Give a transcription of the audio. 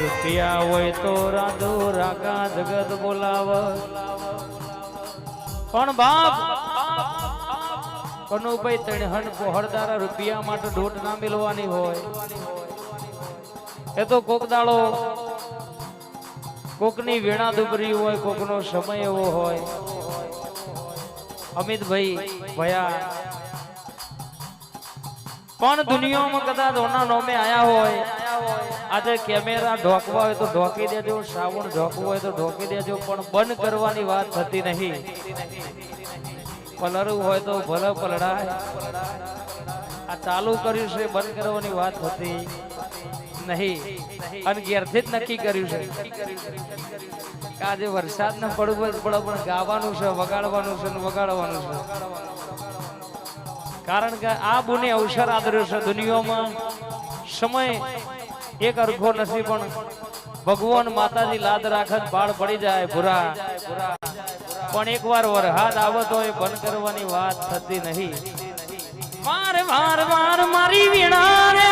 રૂપિયા હોય તો રાધો રાગા જગત બોલાવ, પણ બાપ કનુભાઈ તણહન પોહરદારા રૂપિયા માટે ઢોટ ના મિલવાની હોય. એ તો કોક દાડો કોકની વીણા દુબરી હોય, કોકનો સમય એવો હોય. અમિતભાઈ ભયા પણ દુનિયામાં કદાચ ઓના નોમે આયા હોય, આજે કેમેરા ઢોકવા હોય તો ઢોકી દેજો, શ્રાવણ ઢોકવું હોય તો ઢોકી દેજો, પણ બંધ કરવાની વાત થતી નહીં. પલરવું હોય તો ભલે પલડાય, આ ચાલુ કર્યું છે બંધ કરવાની વાત થતી નહીં. અને ઘેરથી જ નક્કી કર્યું છે કે આજે વરસાદ ન પડવું પડે, પણ ગાવાનું છે, વગાડવાનું છે, વગાડવાનું છે. કારણ કે આ બુને અવસર આદર્યો છે. દુનિયામાં સમય એક અરખો નથી, પણ ભગવાન માતાજી લાદ રાખત બાળ પડી જાય ભૂરા, પણ એકવાર વરહાદ આવે તો એ બંધ કરવાની વાત થતી નહીં. મારે વાર વાર મારી વીણા રે